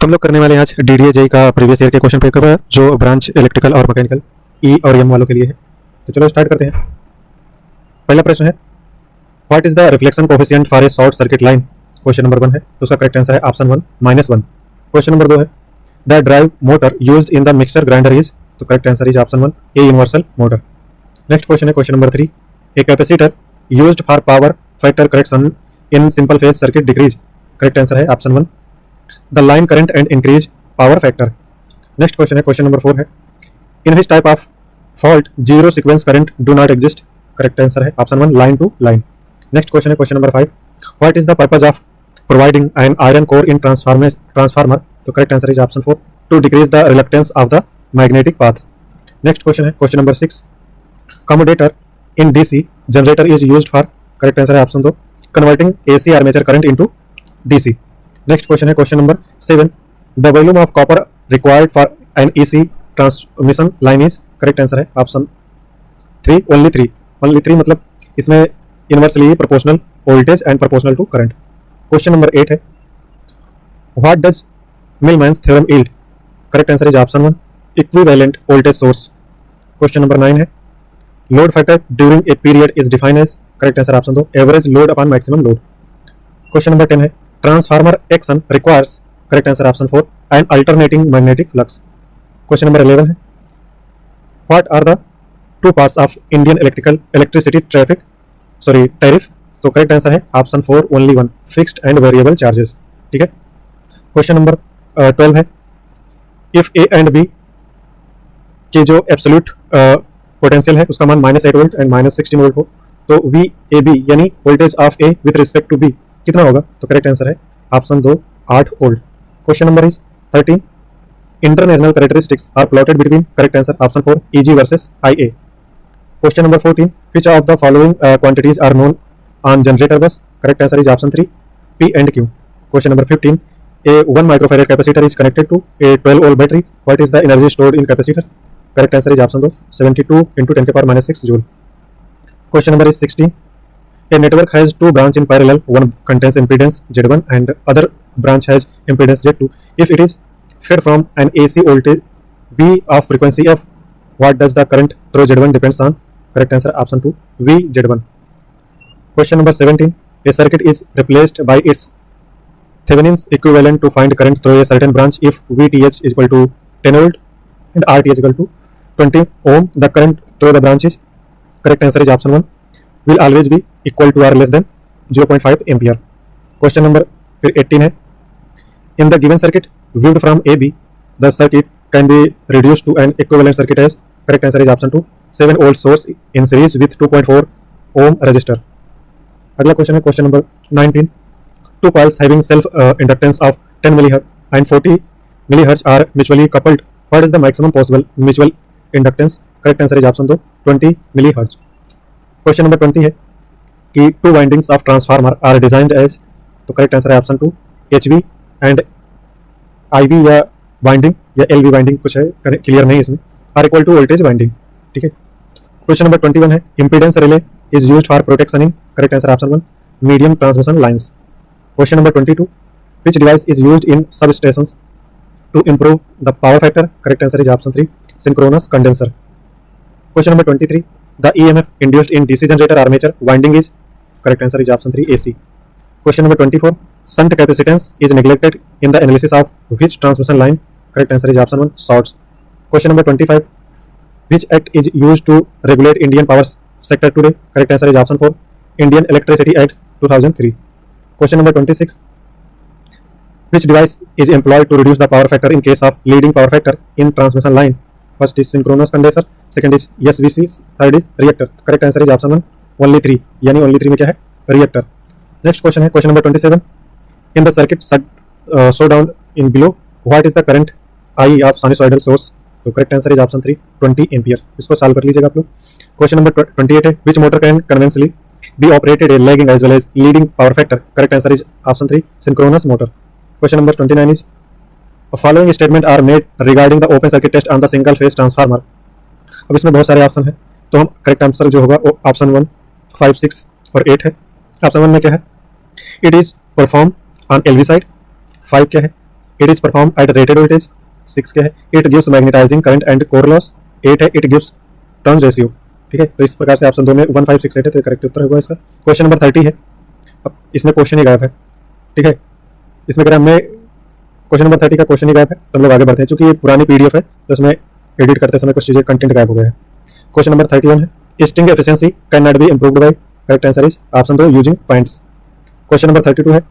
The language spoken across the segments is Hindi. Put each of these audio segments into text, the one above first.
हम लोग करने वाले हैं आज डीडीए जेई का प्रीवियस ईयर के क्वेश्चन पेपर जो ब्रांच इलेक्ट्रिकल और मैकेनिकल ई और एम वालों के लिए है। तो चलो स्टार्ट करते हैं। पहला प्रश्न है what is the reflection coefficient for a short circuit line. Question number 1 है तो उसका करेक्ट आंसर है ऑप्शन 1 -1। क्वेश्चन नंबर 2 है the drive motor used in the mixer grinder is, तो correct answer is option 1 a universal motor. Next question है question number 3 a capacitor used for power factor correction in simple phase circuit decrease, correct answer है option 1 the line current and increase power factor. Next question है क्वेश्चन नंबर 4 है in which type of fault zero sequence current do not exist, correct answer है option 1 line to line. Next question है question number 5 what is the purpose of providing an iron core in transformer, तो correct answer is option 4 to decrease the reluctance of the magnetic path. Next question है question number 6 commutator in DC generator is used for, correct answer है option 2 converting AC armature current into DC. Next question है question number 7 the volume of copper required for an EC transmission line is, correct answer है ऑप्शन 3 ओनली 3 मतलब इसमें inversely proportional voltage and proportional to current. Question number 8 है what does Millman's theorem yield, correct answer is option 1 equivalent voltage source. Question number 9 है load factor during a period is defined as, correct answer option 2 average load upon maximum load. Question number 10 है transformer action requires, correct answer option 4 and alternating magnetic flux. Question number 11 है what are the two parts of Indian electricity tariff, तो करेक्ट आंसर है option 4 only 1 fixed and variable charges. ठीक है। क्वेश्चन नंबर 12 है इफ ए एंड बी के जो एब्सोल्यूट पोटेंशियल है उसका मान -8 वोल्ट एंड -16 वोल्ट हो तो वी ए बी यानी voltage of A with respect to B कितना होगा, तो करेक्ट आंसर है option 2 8 volt. Question number is 13 international characteristics are plotted between, correct answer option 4 EG versus IA. Question number 14 which of the following quantities are known on generator bus, correct answer is option 3 P and Q. Question number 15 a 1 microfarad capacitor is connected to a 12 volt battery, what is the energy stored in capacitor, correct answer is option 2 72 × 10⁻⁻6 joule. Question number is 16 a network has two branch in parallel, one contains impedance Z1 and other branch has impedance Z2. If it is fed from an AC voltage B of frequency F, what does the current through Z1 depends on, correct answer option 2 V Z1. Question number 17 a circuit is replaced by its Thevenin's equivalent to find current through a certain branch if VTH is equal to 10 volt and RTH is equal to 20 ohm. The current through the branch is, correct answer is option 1 will always be equal to or less than 0.5 ampere. Question number 18 है in the given circuit viewed from AB the circuit can be reduced to an equivalent circuit as, correct answer is option 2 7 volt source in series with 2.4 ohm resistor. अगला क्वेश्चन है question number 19 two coils having self inductance of 10 mH and 40 mH are mutually coupled, what is the maximum possible mutual inductance, correct answer is option 2 20 mH. Question number 20 है कि two windings of transformer are designed as, तो करेक्ट आंसर है ऑप्शन 2 HV एंड IV या वाइंडिंग या LV वाइंडिंग कुछ है क्लियर नहीं इसमें are equal to voltage winding. ठीक है। क्वेश्चन नंबर 21 है impedance relay is used for protection in, correct answer option 1 medium transmission lines. Question number 22 which device is used in सब stations to improve the power factor, correct answer is option 3 synchronous condenser. Question number 23 the EMF induced in DC generator armature winding is, correct answer is option 3 AC. Question number 24 shunt capacitance is neglected in the analysis of which transmission line, correct answer is option 1 shorts. Question number 25 which act is used to regulate Indian power sector today, correct answer is option 4 Indian Electricity Act 2003. Question number 26 which device is employed to reduce the power factor in case of leading power factor in transmission line, first is synchronous condenser, second is SVC, third is reactor, correct answer is option 1 only 3 यानी only 3 में क्या है reactor. Next question है question number 27 in the circuit show down in below what is the current I of sinusoidal source, तो correct answer is option 3 20 ampere. इसको सॉल्व कर लीजिएगा आप लोग। question number 28 है which motor can conventionally be operated a lagging as well as leading power factor, correct answer is option 3 synchronous motor. question number 29 is following statement are made regarding the open circuit test on the single phase transformer. अब इसमें बहुत सारे ऑप्शन है तो हम करेक्ट आंसर जो होगा वो ऑप्शन 1 5 6 और 8 है। ऑप्शन 1 में क्या है it is perform on LV side, 5 क्या है it is perform at rated voltage, 6 के है it gives magnetising current and core loss, 8 है इट गिव्स टर्न रेशियो। ठीक है, तो इस प्रकार से ऑप्शन 2 में 1 5 6 8 है, तो करेक्ट उत्तर होगा इसका। क्वेश्चन नंबर 30 है, अब इसमें क्वेश्चन ही गायब है। ठीक है, इसमें कह रहा है मैं क्वेश्चन नंबर 30 का क्वेश्चन ही गायब है, तो हम लोग आगे बढ़ते हैं। चूंकि ये पुरानी पीडीएफ है तो इसमें एडिट करते समय कुछ चीजें कंटेंट गायब हो गया है। क्वेश्चन नंबर 31 है, sting efficiency can not be improved by, correct answer is option 2 using points. Question number 32 है,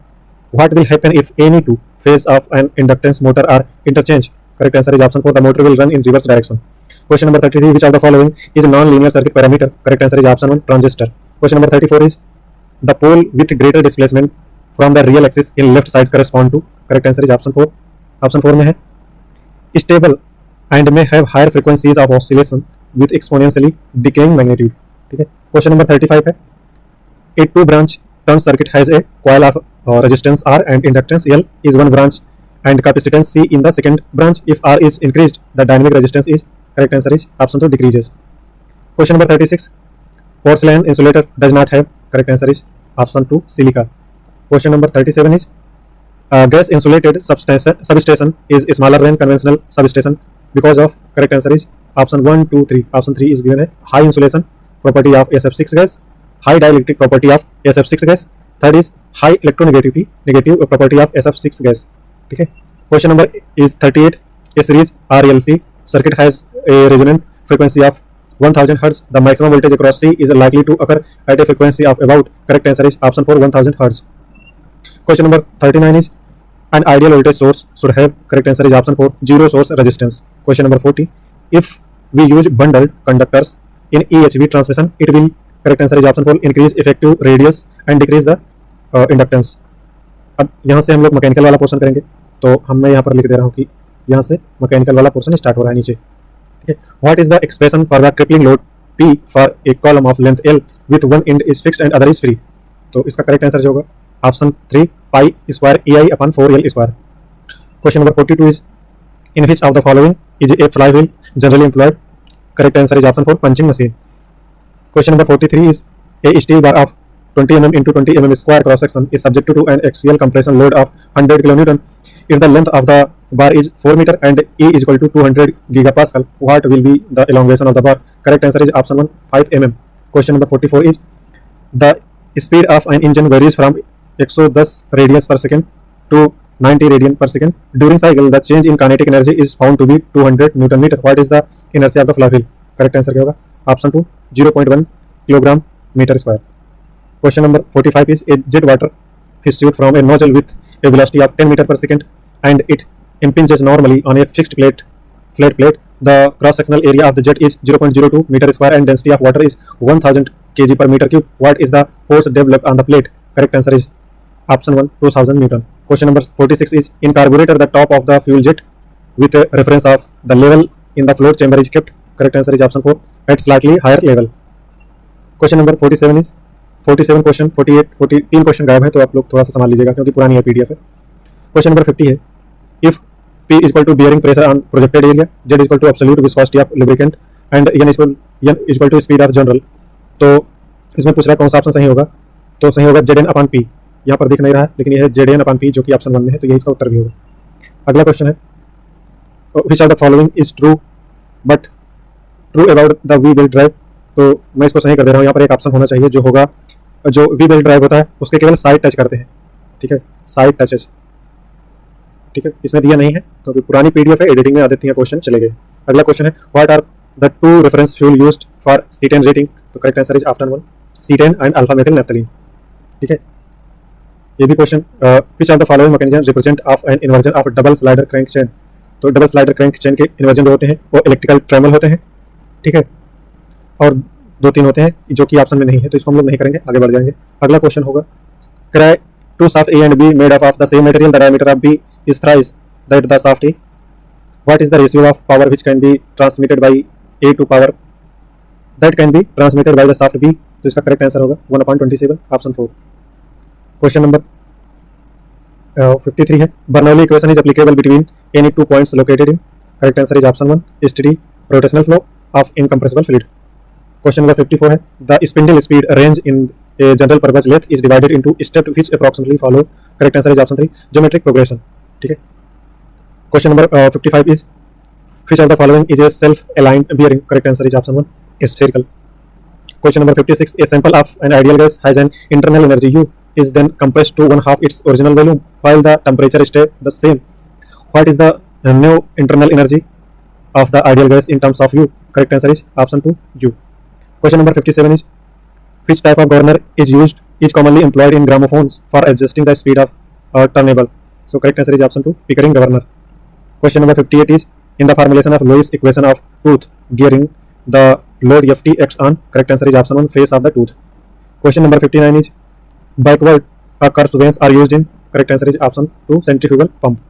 what will happen if any two phase of an inductance motor are interchange, correct answer is option 4 the motor will run in reverse direction. Question number 33, which of the following is non-linear circuit parameter, correct answer is option 1 transistor। Question number 34 is the pole with greater displacement from the real axis in left side correspond to, correct answer is option 4। Option 4 में है stable and may have higher frequencies of oscillation with exponentially decaying magnitude। ठीक है, क्वेश्चन नंबर 35 है, a two branch turn circuit has a coil of resistance R and inductance L is one branch and capacitance C in the second branch, if R is increased the dynamic resistance is, correct answer is option 2 decreases। Question number 36, porcelain insulator does not have, correct answer is option 2 silica। Question number 37 is gas insulated substation is smaller than conventional substation because of, correct answer is option 1 2 3। option 3 is given है, high insulation property of SF6 gas, high dielectric property of SF6 gas, third is high electronegativity negative property of SF6 gas। ठीक है, question number is 38, A series RLC circuit has a resonant frequency of 1000 Hz, the maximum voltage across C is likely to occur at a frequency of about, correct answer is option 4 1000 Hz। question number 39 is an ideal voltage source should have, correct answer is option 4 zero source resistance। question number 40, if we use bundled conductors in EHV transmission it will, correct answer is option 4 increase effective radius and decrease the inductance। अब यहाँ से हम लोग मैकेनिकल वाला पोर्शन करेंगे, तो हम मैं यहाँ पर लिख दे रहा हूँ कि यहाँ से मैकेनिकल वाला पोर्शन स्टार्ट हो रहा है नीचे। ठीक है, what is the expression for the tripling load P for a column of length L with one and is fixed and other is free, तो इसका करेक्ट आंसर जो होगा option 3 pi square EI upon 4L square. Question number 42 is in which of the following is a fly wheel generally employed, correct answer is option 4 punching machine. Question number 43 is a steel bar of 20 mm into 20 mm square cross section is subject to an axial compression load of 100 kN. If the length of the bar is 4 meter and E is equal to 200 gigapascal, what will be the elongation of the bar? Correct answer is option 1 5 mm. Question number 44 is the speed of an engine varies from 110 radians per second to 90 radian per second. During cycle, the change in kinetic energy is found to be 200 Newton meter. What is the inertia of the flywheel? Correct answer क्या होगा? Option 2 0.1 kilogram meter square. Question number 45 is a jet water is shoot from a nozzle with a velocity of 10 meter per second and it impinges normally on a fixed flat plate. The cross sectional area of the jet is 0.02 meter square and density of water is 1000 kg per meter cube. What is the force developed on the plate? Correct answer is option 1 2000 Newton. Question number 46 is in carburetor the top of the fuel jet with a reference of the level in the float chamber is kept. Correct answer is option 4 at slightly higher level. Question number 47 is 47 question 48 43 question गायब है, तो आप लोग थोड़ा सा संभाल लीजिएगा क्योंकि पुरानी है पीडीएफ है। क्वेश्चन नंबर 50 है, if P equal to bearing pressure on projected area, Z equal to absolute viscosity of lubricant and N equal to speed of journal, तो इसमें पूछ रहा है कौन सा ऑप्शन सही होगा, तो सही होगा ZN अपॉन P। यहाँ पर दिख नहीं रहा है लेकिन यह है ZN अपॉन P जो कि ऑप्शन 1 में है, तो यही इसका उत्तर भी होगा। अगला क्वेश्चन है which of the following is true but true about the we belt drive, तो मैं इसको सही कर दे रहा हूँ। यहाँ पर एक ऑप्शन होना चाहिए जो होगा जो वी बेल्ट ड्राइव होता है उसके केवल साइड टच करते हैं। ठीक है, साइड टचेस। ठीक है, इसमें दिया नहीं है क्योंकि पुरानी पीडीएफ है, एडिटिंग में आ देती है क्वेश्चन, चले गए। अगला क्वेश्चन है what are the two reference fuel used for C10 rating, तो correct answer is option 1 C10 and alpha methyl naphthalene. ठीक है, ये भी question which of the following mechanism represent of an inversion of double slider crank chain, तो डबल स्लाइडर क्रैंक चेन के इन्वर्जन जो होते हैं वो इलेक्ट्रिकल ट्रेमल होते हैं। ठीक है, और 2-3 होते हैं जो कि ऑप्शन में नहीं है, तो इसको हम लोग नहीं करेंगे, आगे बढ़ जाएंगे। अगला क्वेश्चन होगा cry to shaft A and B made up of the same material, the diameter of B is thrice that the shaft A, what is the ratio of power which can be transmitted by A to power that can be transmitted by the shaft B, तो इसका करेक्ट आंसर होगा 1/27 ऑप्शन 4। क्वेश्चन नंबर 53 है Bernoulli equation is applicable between any two points located in, correct answer is option 1 steady rotational flow of incompressible fluid. Question number 54 है the spindle speed range in a general purpose length is divided into step which approximately follow, correct answer is option 3 geometric progression. ठीक है, question number 55 is which of the following is a self-aligned bearing? Correct answer is option 1, spherical. Question number 56. A sample of an ideal gas has an internal energy U is then compressed to one half its original volume while the temperature stays the same. What is the new internal energy of the ideal gas in terms of U? Correct answer is option 2, U. Question number 57 is which type of governor is commonly employed in gramophones for adjusting the speed of turntable? So correct answer is option 2, Pickering governor. Question number 58 is in the formulation of Lewis equation of tooth gearing, the load Ft acts on. Correct answer is option 1, face of the tooth. Question number 59 is backward curved vanes are used in. Correct answer is option 2, centrifugal pump.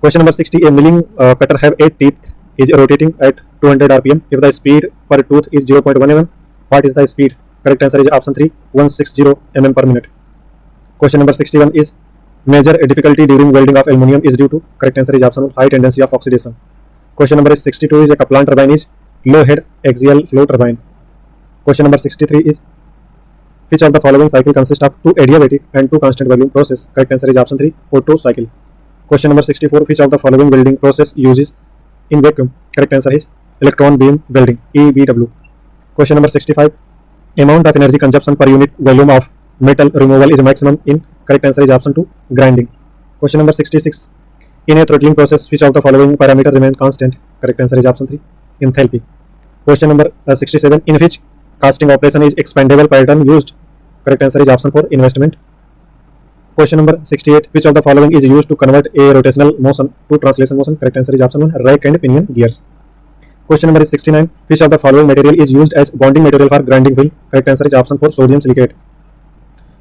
Question number 60. A milling cutter have 8 teeth is rotating at 200 rpm. If the speed per tooth is 0.1 mm, what is the speed? Correct answer is option 3, 160 mm per minute. Question number 61 is major difficulty during welding of aluminium is due to. Correct answer is option 1, high tendency of oxidation. Question number 62 is a Kaplan turbine is low head axial flow turbine. Question number 63 is which of the following cycle consists of 2 adiabatic and 2 constant volume process? Correct answer is option 3, Otto cycle. Question number 64. Which of the following welding process uses in vacuum? Correct answer is electron beam welding, EBW. Question number 65. Amount of energy consumption per unit volume of metal removal is maximum in. Correct answer is option 2, grinding. Question number 66. In a throttling process, which of the following parameter remain constant? Correct answer is option 3, enthalpy. Question number 67. In which casting operation is expandable pattern used? Correct answer is option 4, investment. Question number 68. Which of the following is used to convert a rotational motion to translation motion? Correct answer is option 1, rack and pinion gears. Question number 69. Which of the following material is used as bonding material for grinding wheel? Correct answer is option 4, sodium silicate.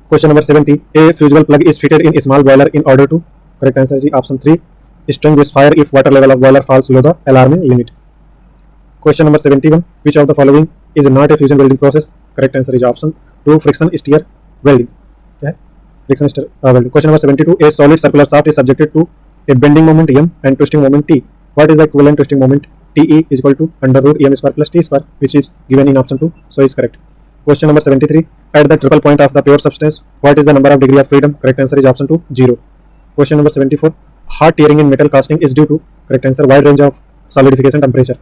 Question number 70. A fusible plug is fitted in a small boiler in order to. Correct answer is option 3, extinguish fire if water level of boiler falls below the alarming limit. Question number 71. Which of the following is not a fusion welding process? Correct answer is option 2, friction stir welding. Okay. Friction stir welding. Question number 72. A solid circular shaft is subjected to a bending moment M and twisting moment T. What is the equivalent twisting moment? TE is equal to under root EM square plus T square, which is given in option 2, so is correct. Question number 73. At the triple point of the pure substance, what is the number of degree of freedom? Correct answer is option 2, 0. Question number 74. Hard tearing in metal casting is due to. Correct answer, wide range of solidification temperature.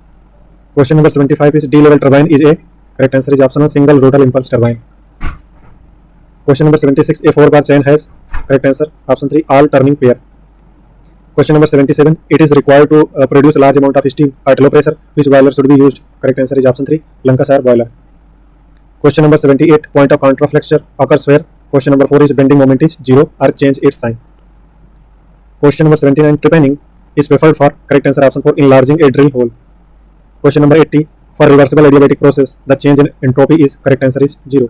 Question number 75 is D-level turbine is a. Correct answer is option 1, single rotor impulse turbine. Question number 76. A 4-bar chain has. Correct answer option 3, all turning pair. Question number 77. It is required to produce a large amount of steam at low pressure. Which boiler should be used? Correct answer is option 3, Lancashire boiler. Question number 78. Point of contraflexure occurs where? Question number 4 is bending moment is 0 or change its sign. Question number 79. Trepanning is preferred for. Correct answer option 4, enlarging a drill hole. Question number 80. For reversible adiabatic process, the change in entropy is. Correct answer is 0.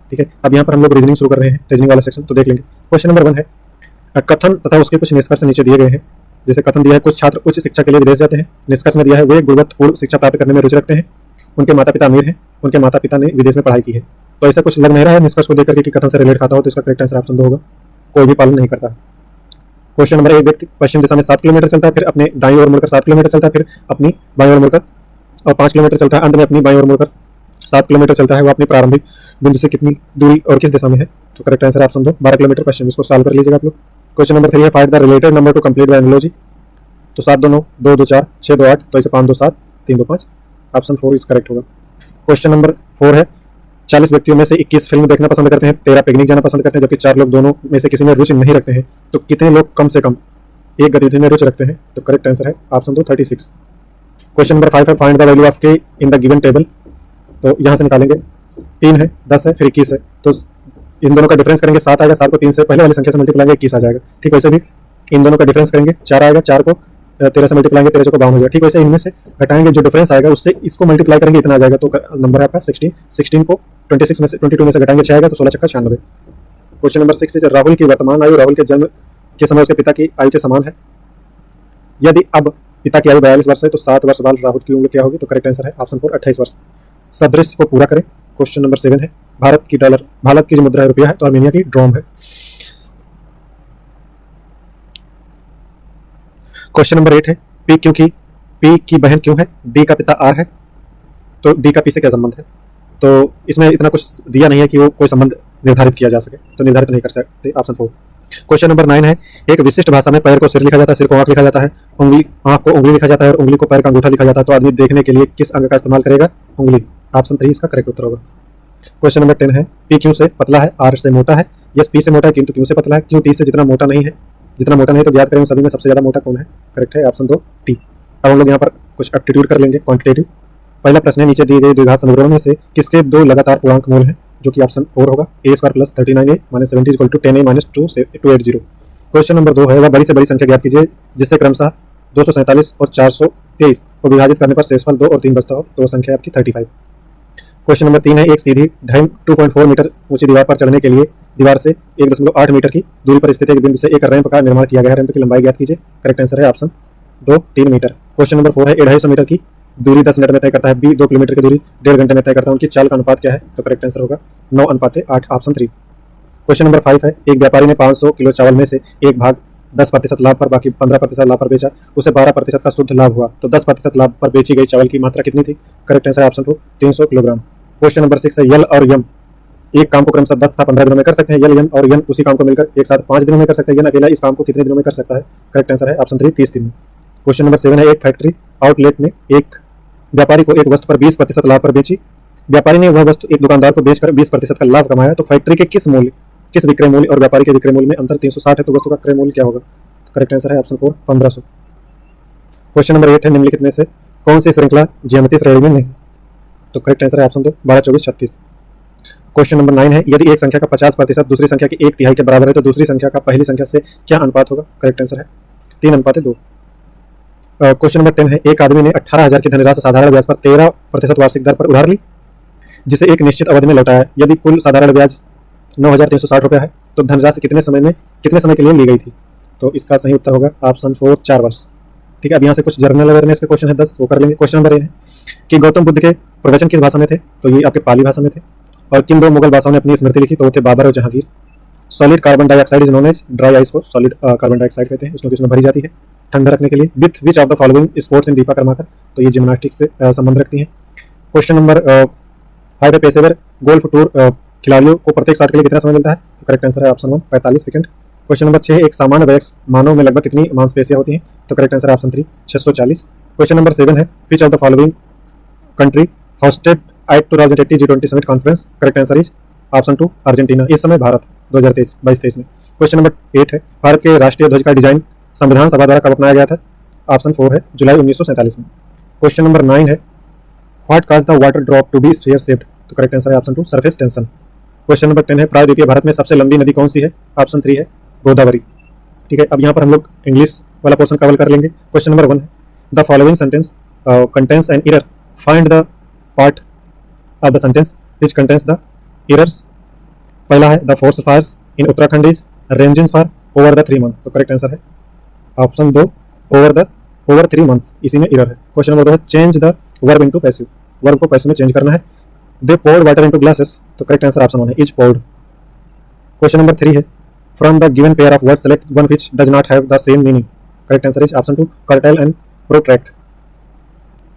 ठीक है, अब यहाँ पर हम लोग रीजनिंग शुरू कर रहे हैं, रीजनिंग वाला सेक्शन तो देख लेंगे. क्वेश्चन नंबर 1 है कथन तथा उसके कुछ निष्कर्ष नीचे दिए गए हैं. जैसे कथन दिया है कुछ छात्र उच्च शिक्षा के लिए विदेश जाते हैं. निष्कर्ष में दिया है वे गुणवत्तापूर्ण शिक्षा प्राप्त करने में रुचि रखते हैं. उनके माता पिता अमीर हैं, उनके माता पिता ने विदेश में पढ़ाई की है. तो ऐसा कुछ लग नहीं रहा है निष्कर्ष को देख करके कि कथन से रिलेट खाता हो, तो इसका करेक्ट आंसर ऑप्शन 2 होगा, कोई भी पालन नहीं करता. Question number 1. व्यक्ति पश्चिम दिशा में 7 किलोमीटर चलता है, फिर अपने दाईं ओर मुड़कर 7 किलोमीटर चलता है, फिर अपनी बाईं ओर मुड़कर और 5 किलोमीटर चलता है, अंत में अपनी बाईं ओर मुड़कर 7 किलोमीटर चलता है. वो अपनी प्रारंभिक बिंदु से कितनी दूरी और किस दिशा में है? तो करेक्ट आंसर ऑप्शन 2, 12 किलोमीटर पश्चिम. इसको सॉल्व कर लीजिएगा आप लोग. क्वेश्चन नंबर 3 है find the related number two complete the analogy. तो 7 2 9 2 2 4 6 2 8, तो इसे 5 2 7 3 2 5, ऑप्शन 4 इज करेक्ट होगा. क्वेश्चन नंबर 4 है 40 व्यक्तियों में से 21 फिल्म देखना पसंद करते हैं, 13 पिकनिक जाना पसंद करते हैं, जबकि 4 लोग दोनों में से किसी में रुचि नहीं रखते हैं. तो कितने लोग कम से कम एक गतिविधि में रुचि रखते हैं? तो करेक्ट आंसर है ऑप्शन 2, 36. क्वेश्चन नंबर 5 है फाइंड द वैल्यू ऑफ के इन द गिवन टेबल. तो यहाँ से निकालेंगे 3 है, 10 है, फिर 21 है. तो इन दोनों का डिफरेंस करेंगे 7 आएगा, 7 को 3 से पहले वाली संख्या से मल्टीप्लाई 21 आ जाएगा. ठीक वैसे भी इन दोनों का डिफरेंस करेंगे 4 आएगा, 4 को 13 से मल्टीप्लाई 13 को 52 हो जाएगा. ठीक वैसे इनमें से घटाएंगे जो डिफरेंस आएगा उससे इसको मल्टीप्लाई करेंगे इतना आ जाएगा. तो नंबर है आपका 16. 16 को 26 में से 22 में से घटाएंगे 6 आएगा, तो 16 छक्का 96. क्वेश्चन नंबर 6 है राहुल की वर्तमान आयु राहुल के जन्म के समय उसके पिता की आयु के समान है. यदि अब पिता की आयु 42 वर्ष है तो 7 वर्ष बाद राहुल की उम्र क्या होगी? तो करेक्ट आंसर है ऑप्शन 4, 28 वर्ष. सदृश को पूरा करें. क्वेश्चन नंबर 7 है भारत की जो मुद्रा है रुपया है, तो आर्मेनिया की ड्रोम है. क्वेश्चन नंबर 8 है पी क्योंकि पी की बहन क्यों है? डी का पिता आर है, तो डी का पी से क्या संबंध है? तो इसमें इतना कुछ दिया नहीं है कि वो कोई संबंध निर्धारित किया जा सके, तो निर्धारित नहीं कर सकते. ऑप्शन 4. क्वेश्चन नंबर 9 है, एक विशिष्ट भाषा में पैर को सिर लिखा जाता है, सिर को आंख लिखा जाता है, उंगली आंख को उंगली लिखा जाता है और उंगली को पैर का अंगूठा लिखा जाता है, तो आदमी देखने के लिए किस अंग का इस्तेमाल करेगा? उंगली। ऑप्शन 3 इसका करेक्ट उत्तर होगा। क्वेश्चन नंबर 10 है, पी क्यू से पतला है, आर से मोटा है। यस, पी से मोटा है किंतु क्यू से पतला है। क्यू टी से जितना मोटा नहीं है, तो ज्ञात करें उन सभी में सबसे ज्यादा मोटा कौन है? करेक्ट है ऑप्शन 2 टी। अब हम लोग यहाँ पर कुछ एप्टीट्यूड कर लेंगे, क्वांटिटेटिव। पहला प्रश्न है, नीचे दिए गए द्विघात समीकरणों में से किसके दो लगातार पूर्णांक मूल हैं? जो कि ऑप्शन 4 होगा, a square plus 39a minus 70 equal to 10a minus 280। Question number 2 है, वह बड़ी से बड़ी संख्या ज्ञात कीजिए जिससे क्रमशः 247 और 423 को विभाजित करने पर शेषफल 2 और 3 बचता हो, तो वो संख्या आपकी 35। क्वेश्चन नंबर 3 है, एक सीधी 2.4 मीटर ऊंची दीवार पर चढ़ने के लिए दीवार से 1.8 मीटर की दूरी पर स्थित एक बिंदु से एक रैंप का निर्माण किया गया है। रैंप की लंबाई ज्ञात कीजिए। करेक्ट आंसर है ऑप्शन 2 3 मीटर। क्वेश्चन नंबर 4 है, 250 मीटर की दूरी 10 मिनट में तय करता है, बी 2 किलोमीटर की दूरी 1.5 घंटे में तय करता है, उनकी चाल का अनुपात क्या है? तो करेक्ट आंसर होगा 9:8, ऑप्शन 3। क्वेश्चन नंबर 5 है, एक व्यापारी ने 500 किलो चावल में से एक भाग 10% लाभ पर बाकी 15% लाभ पर बेचा, उसे 12% का शुद्ध लाभ हुआ, तो 10% लाभ पर बेची गई चावल की मात्रा कितनी थी? Correct answer option 2 300 kilogram. Question number 6 है, यल और यम एक काम को क्रमशः 10 तथा 15 दिनों में कर सकते हैं। यल यम और यन उसी काम को मिलकर एक साथ 5 दिनों में कर सकते हैं। यन अकेला इस काम को कितने दिनों में कर सकता है? करेक्ट आंसर है ऑप्शन 3 30 दिन में। क्वेश्चन नंबर 7 है, एक फैक्ट्री आउटलेट ने एक व्यापारी को एक वस्तु पर 20% लाभ पर बेची। व्यापारी ने वह वस्तु एक दुकानदार को बेचकर 20% का लाभ कमाया, तो फैक्ट्री के किस विक्रय मूल्य और व्यापारी के विक्रय मूल्य में अंतर 360 है, तो वस्तु का क्रय मूल्य क्या होगा? करेक्ट आंसर है ऑप्शन 4 1500। क्वेश्चन नंबर 8 है, निम्नलिखित में से कौन सी श्रृंखला ज्यामितीय श्रेणी में नहीं? तो करेक्ट आंसर है ऑप्शन 2 12 24 36। क्वेश्चन नंबर 9 है, यदि एक संख्या का 50% दूसरी संख्या की 1/3 के बराबर है, तो दूसरी संख्या का पहली संख्या से क्या अनुपात होगा? करेक्ट आंसर है 3:2। क्वेश्चन नंबर 10 है, एक आदमी ने 18,000 की धनराशि साधारण ब्याज पर 13% वार्षिक दर पर उधार ली, जिसे एक निश्चित अवधि में लौटाया। यदि कुल साधारण ब्याज 9,360 रुपया है, तो धनराशि कितने समय के लिए ली गई थी? तो इसका सही उत्तर होगा ऑप्शन 4 4 वर्ष। ठीक है, अब यहाँ से कुछ जनरल अवेयरनेस के क्वेश्चन है 10, वो कर लेंगे। क्वेश्चन नंबर 1 है कि गौतम बुद्ध के प्रवचन किस भाषा में थे? तो ये आपके पाली भाषा में थे। और किन दो मुगल बादशाहों ने अपनी स्मृति लिखी? तो वो थे बाबर और Jahangir. Solid carbon dioxide is known as, dry ice को सॉलिड कार्बन डाइऑक्साइड कहते हैं, उसमें भरी जाती है ठंडा रखने के लिए। With which of the following sports in Deepa Karmakar? तो ये जिम्नास्टिक्स से संबंध रखती हैं। क्वेश्चन नंबर 5 है, पेशेवर गोल्फ टूर खिलाड़ियों को प्रत्येक शॉट के लिए कितना समय मिलता है? तो करेक्ट आंसर है ऑप्शन 1 45 सेकंड। क्वेश्चन नंबर 6 है, एक सामान्य वयस्क मानव में लगभग कितनी मांसपेशियां होती हैं? तो करेक्ट आंसर है ऑप्शन 3 640। क्वेश्चन नंबर 7 है, which of the following country hosted at 2080 G20 summit conference? Correct answer is option 2 Argentina. इस समय भारत 2023 में। क्वेश्चन नंबर 8 है, भारत के राष्ट्रीय ध्वज का डिजाइन संविधान सभा द्वारा कब अपनाया गया था? ऑप्शन 4 है जुलाई 1947 में। क्वेश्चन नंबर 9 है, what cause the water drop to be sphere shaped? तो करेक्ट आंसर है option 2 surface tension. Question number 10 है, प्रायद्वीपीय भारत में सबसे लंबी नदी कौन सी है? ऑप्शन 3 है गोदावरी। ठीक है, अब यहाँ पर हम लोग इंग्लिश वाला पोर्शन कवर कर लेंगे। क्वेश्चन नंबर 1 है, the following sentence contains an error, find the part of the sentence which contains the errors. पहला है, the forest fires in Uttarakhand is ranging for over the 3 month. तो करेक्ट आंसर है ऑप्शन 2 ओवर 3 मंथ, इसी में एरर है। क्वेश्चन नंबर 2 है, change the verb into passive, verb को पैसिव में चेंज करना है। दे पोर्ड वाटर इनटू ग्लासेस, तो करेक्ट आंसर ऑप्शन 1 है इज पोर्ड। क्वेश्चन नंबर 3 है, from the given pair of words select one which does not have the same meaning. Correct answer is option 2 curtail and protract.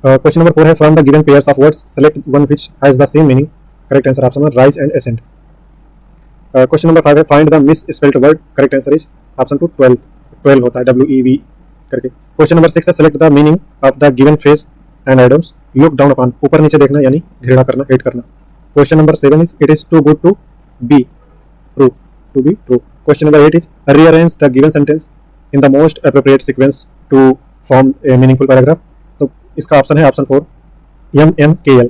Question number 4 है, from the given pairs of words select one which has the same meaning. Correct answer option 1 rise and ascent. Question number 5 है, find the misspelled word. Correct answer is option 2 12 होता है WEV करके। क्वेश्चन नंबर 6 है, select the meaning of the given phrase and items, look down upon, ऊपर नीचे देखना यानी घृणा करना, हेट करना। Question number 7 is, it is too good to be true, to be true. Question number 8 is, rearrange the given sentence in the most appropriate sequence to form a meaningful paragraph. तो इसका ऑप्शन है ऑप्शन 4 MMKL,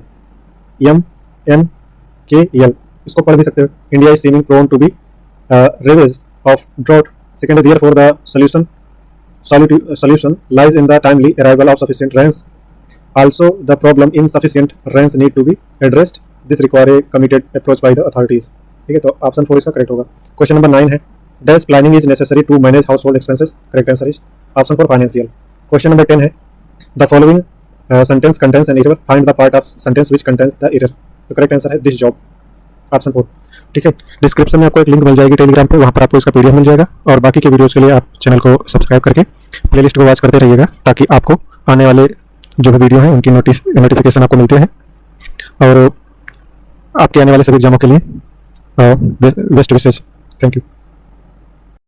MMKL। इसको पढ़ भी सकते हो। India is seeming prone to be ravages of drought. Second, therefore the solution lies in the timely arrival of sufficient rains. Also, the problem insufficient rains need to be addressed. This require a committed approach by the authorities. ठीक है, तो ऑप्शन 4 इसका करेक्ट होगा। क्वेश्चन नंबर 9 है, dash planning is necessary to manage household expenses. Correct answer is option 4 financial. Question number 10 है, the following sentence contains an error, find the part of sentence which contains the error. तो करेक्ट आंसर है दिस जॉब, ऑप्शन 4। ठीक है, डिस्क्रिप्शन में आपको एक लिंक मिल जाएगी टेलीग्राम पे, वहाँ पर आपको इसका PDF मिल जाएगा। और बाकी के वीडियोस के लिए आप चैनल को सब्सक्राइब करके प्लेलिस्ट को वॉच करते रहिएगा, ताकि आपको आने वाले जो भी वीडियो हैं उनकी नोटिफिकेशन आपको मिलते हैं। और आपके आने वाले सभी एग्जामों के लिए बेस्ट विशेष। Thank you.